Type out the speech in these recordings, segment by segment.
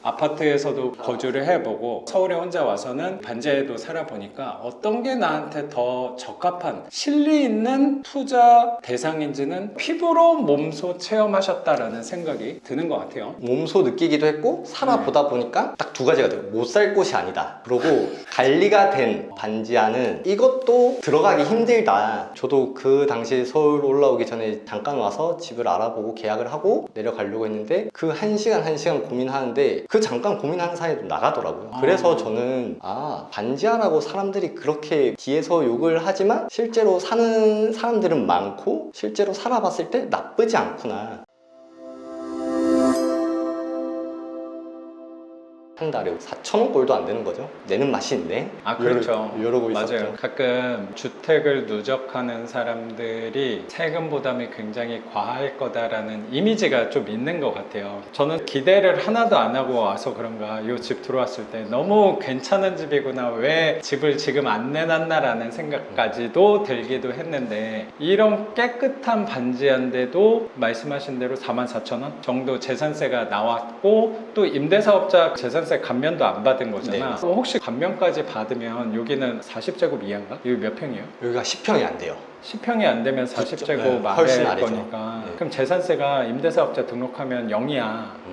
아파트에서도 거주를 해보고 서울에 혼자 와서는 반지하에도 살아보니까 어떤 게 나한테 더 적합한 실리 있는 투자 대상인지는 피부로 몸소 체험하셨다라는 생각이 드는 것 같아요. 몸소 느끼기도 했고 살아보다 보니까 딱 두 가지가 돼요. 못 살 곳이 아니다. 그리고 관리가 된 반지하는 이것도 들어가기 힘들다. 저도 그 당시 서울 올라오기 전에 잠깐 와서 집을 알아보고 계약을 하고 내려가려고 했는데 그 1시간 고민하는데 그 잠깐 고민하는 사이에 좀 나가더라고요. 그래서 저는 반지하라고 사람들이 그렇게 뒤에서 욕을 하지만 실제로 사는 사람들은 많고 실제로 살아봤을 때 나쁘지 않구나. 한 달에 4,000원 꼴도 안 되는 거죠. 내는 맛이 있네. 그렇죠. 이러고 있었죠. 맞아요. 가끔 주택을 누적하는 사람들이 세금 부담이 굉장히 과할 거다라는 이미지가 좀 있는 것 같아요. 저는 기대를 하나도 안 하고 와서 그런가 이 집 들어왔을 때 너무 괜찮은 집이구나, 왜 집을 지금 안 내놨나라는 생각까지도 들기도 했는데, 이런 깨끗한 반지한데도 말씀하신 대로 44,000원 정도 재산세가 나왔고 또 임대사업자 재산세 감면도 안 받은 거잖아. 네. 혹시 감면까지 받으면 여기는 40제곱 이하인가? 여기 몇 평이에요? 여기가 10평이 안 돼요. 10평이 안 되면 40제곱 네, 훨씬 아래일 아래죠. 거니까. 네. 그럼 재산세가 임대사업자 등록하면 0이야.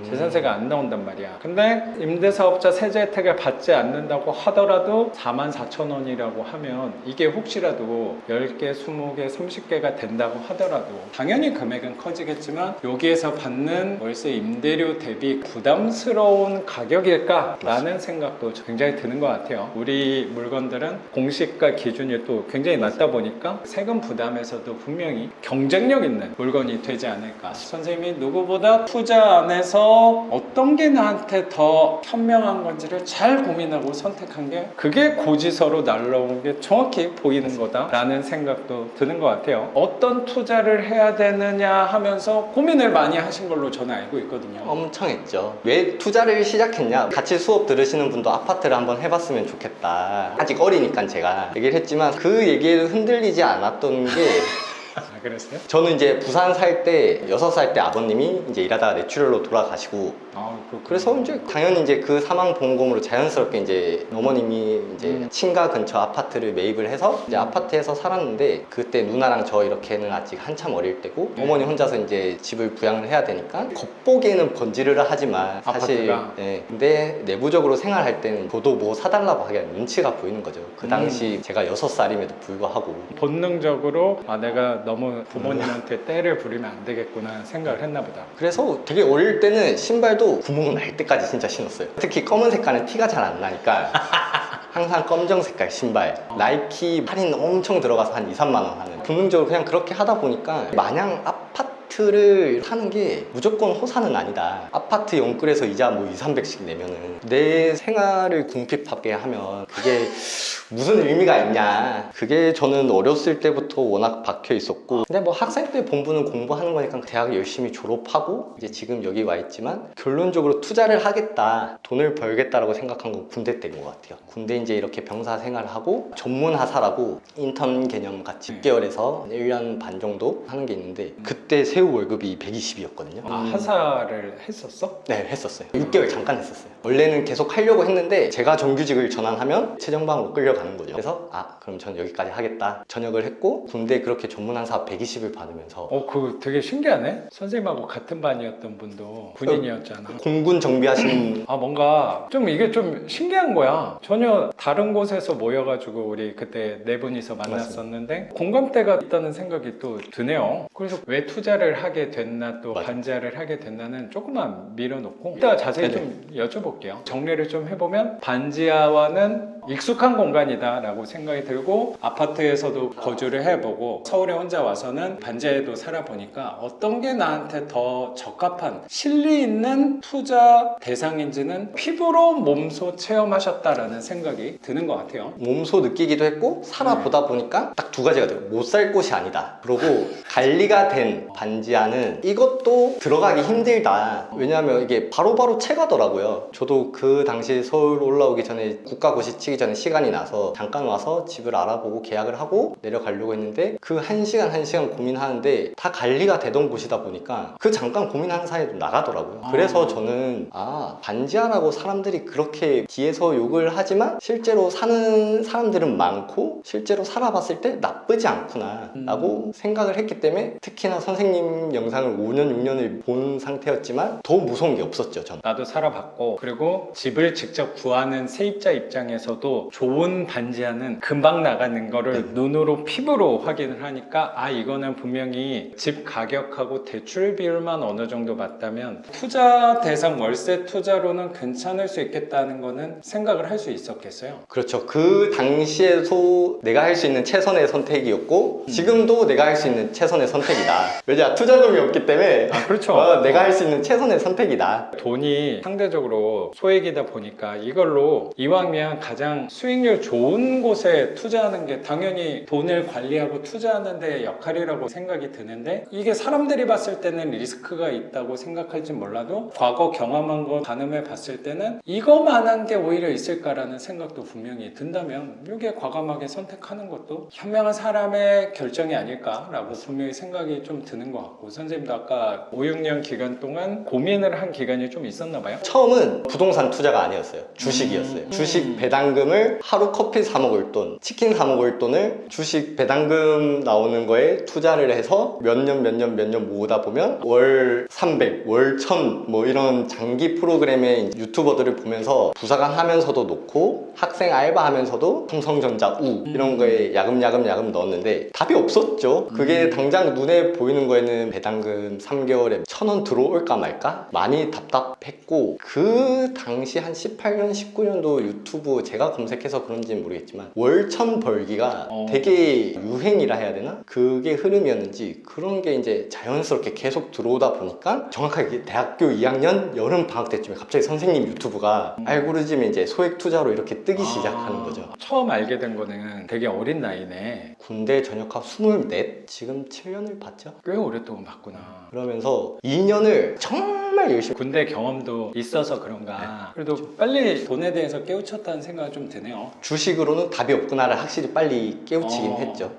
재산세가 안 나온단 말이야. 근데 임대사업자 세제 혜택을 받지 않는다고 하더라도 44,000원이라고 하면 이게 혹시라도 10개, 20개, 30개가 된다고 하더라도 당연히 금액은 커지겠지만 여기에서 받는 월세 임대료 대비 부담스러운 가격일까? 라는 생각도 굉장히 드는 것 같아요. 우리 물건들은 공시가 기준이 또 굉장히 낮다 보니까 세금 부담에서도 분명히 경쟁력 있는 물건이 되지 않을까. 선생님이 누구보다 투자 안에서 어떤 게 나한테 더 현명한 건지를 잘 고민하고 선택한 게, 그게 고지서로 날라온 게 정확히 보이는 거다라는 생각도 드는 것 같아요. 어떤 투자를 해야 되느냐 하면서 고민을 많이 하신 걸로 저는 알고 있거든요. 엄청 했죠. 왜 투자를 시작했냐? 같이 수업 들으시는 분도 아파트를 한번 해봤으면 좋겠다. 아직 어리니까 제가 얘기를 했지만 그 얘기에 흔들리지 않았던 게 그랬어요? 저는 이제 부산 살 때 6살 때 아버님이 이제 일하다가 뇌출혈로 돌아가시고 그래서 이제 당연히 이제 그 사망 보험금으로 자연스럽게 이제 어머님이 이제 친가 근처 아파트를 매입을 해서 이제 아파트에서 살았는데, 그때 누나랑 저 이렇게는 아직 한참 어릴 때고 어머니 혼자서 이제 집을 부양을 해야 되니까 겉보기에는 번지르르 하지만 사실 아파트가. 근데 내부적으로 생활할 때는 저도 뭐 사달라고 하기가 눈치가 보이는 거죠. 그 당시 제가 6살임에도 불구하고 본능적으로 내가 너무 부모님한테 때를 부리면 안 되겠구나 생각을 했나 보다. 그래서 되게 어릴 때는 신발도 구멍 날 때까지 진짜 신었어요. 특히 검은 색깔은 티가 잘 안 나니까 항상 검정 색깔 신발, 나이키 할인 엄청 들어가서 한 2, 3만 원 하는, 본능적으로 그냥 그렇게 하다 보니까 마냥 아파트를 사는 게 무조건 호사는 아니다. 아파트 영끌에서 이자 뭐 2, 300씩 내면은 내 생활을 궁핍하게 하면 그게 무슨 의미가 있냐. 그게 저는 어렸을 때부터 워낙 박혀 있었고, 근데 뭐 학생 때 본부는 공부하는 거니까 대학 열심히 졸업하고 이제 지금 여기 와 있지만 결론적으로 투자를 하겠다, 돈을 벌겠다라고 생각한 건 군대 때인 것 같아요. 군대 이제 이렇게 병사 생활을 하고 전문하사라고 인턴 개념 같이 6개월에서 1년 반 정도 하는 게 있는데, 그때 새우 월급이 120이었거든요. 하사를 했었어? 네, 했었어요. 6개월 잠깐 했었어요. 원래는 계속 하려고 했는데 제가 정규직을 전환하면 최정방으로 끌려가는 거죠. 그래서 그럼 전 여기까지 하겠다. 전역을 했고 군대 그렇게 전문한 사업 120을 받으면서 그거 되게 신기하네. 선생님하고 같은 반이었던 분도 군인이었잖아. 공군 정비하시는 뭔가 좀 이게 좀 신기한 거야. 전혀 다른 곳에서 모여가지고 우리 그때 네 분이서 만났었는데 공감대가 있다는 생각이 또 드네요. 그래서 왜 투자를 하게 됐나, 또 반지하를 하게 됐나는 조금만 밀어놓고 이따가 자세히 좀 여쭤볼게요. 정리를 좀 해보면 반지하와는 익숙한 공간이다 라고 생각이 들고, 아파트에서도 거주를 해보고 서울에 혼자 와서는 반지하에도 살아보니까 어떤 게 나한테 더 적합한 실리 있는 투자 대상인지는 피부로 몸소 체험하셨다라는 생각이 드는 것 같아요. 몸소 느끼기도 했고 살아보다 보니까 딱 두 가지가 돼요. 못 살 곳이 아니다. 그리고 관리가 된 반지하는 이것도 들어가기 힘들다. 왜냐하면 이게 바로바로 채가더라고요. 저도 그 당시 서울 올라오기 전에 국가고시 치기 전에 시간이 나서 잠깐 와서 집을 알아보고 계약을 하고 내려가려고 했는데 그 1시간 고민하는데 다 관리가 되던 곳이다 보니까 그 잠깐 고민하는 사이에 나가더라고요. 그래서 저는 반지하라고 사람들이 그렇게 뒤에서 욕을 하지만 실제로 사는 사람들은 많고 실제로 살아봤을 때 나쁘지 않구나 라고 생각을 했기 때문에 특히나 선생님 영상을 5년 6년을 본 상태였지만 더 무서운 게 없었죠. 저는. 나도 살아봤고, 그리고 집을 직접 구하는 세입자 입장에서도 좋은 반지하는 금방 나가는 거를 눈으로 피부로 확인을 하니까 이거는 분명히 집 가격하고 대출 비율만 어느 정도 맞다면 투자 대상 월세 투자로는 괜찮을 수 있겠다는 거는 생각을 할 수 있었겠어요. 그렇죠. 그 당시에도 내가 할 수 있는 최선의 선택이었고 지금도 내가 할 수 있는 최선의 선택이다. 왜냐? 투자금이 없기 때문에 그렇죠. 내가 할 수 있는 최선의 선택이다. 돈이 상대적으로 소액이다 보니까 이걸로 이왕이면 가장 수익률 좋은 곳에 투자하는 게 당연히 돈을 관리하고 투자하는 데 역할이라고 생각이 드는데, 이게 사람들이 봤을 때는 리스크가 있다고 생각할지 몰라도 과거 경험한 거 가늠해 봤을 때는 이거만한 게 오히려 있을까라는 생각도 분명히 든다면 이게 과감하게 선택하는 것도 현명한 사람의 결정이 아닐까라고 분명히 생각이 좀 드는 것 같고, 선생님도 아까 5, 6년 기간 동안 고민을 한 기간이 좀 있었나 봐요? 처음은 부동산 투자가 아니었어요. 주식이었어요. 주식 배당금을 하루 커피 사 먹을 돈, 치킨 사 먹을 돈을 주식 배당금 나오는 거에 투자를 해서 몇 년 모으다 보면 월 300, 월 1000 뭐 이런 장기 프로그램의 유튜버들을 보면서 부사관 하면서도 놓고 학생 알바 하면서도 삼성전자 이런 거에 야금야금 넣었는데 답이 없었죠. 그게 당장 눈에 보이는 거에는 배당금 3개월에 1000원 들어올까 말까? 많이 답답했고, 그 당시 한 18년, 19년도 유튜브 제가 검색해서 그런지는 모르겠지만 월 1000 벌기가 되게 유행이라 해야 되나? 그게 흐름이었는지 그런 게 이제 자연스럽게 계속 들어오다 보니까 정확하게 대학교 2학년 여름 방학 때쯤에 갑자기 선생님 유튜브가 알고리즘이 이제 소액 투자로 이렇게 뜨기 시작하는 거죠. 처음 알게 된 거는 되게 어린 나이네. 군대 전역하고 24? 지금 7년을 봤죠? 꽤 오랫동안 봤구나. 그러면서 2년을 정말 열심히 군대 경험도 있어서 그런가. 그래도 빨리 돈에 대해서 깨우쳤다는 생각이 좀 드네요. 주식으로는 답이 없구나를 확실히 빨리 깨우치긴 했죠.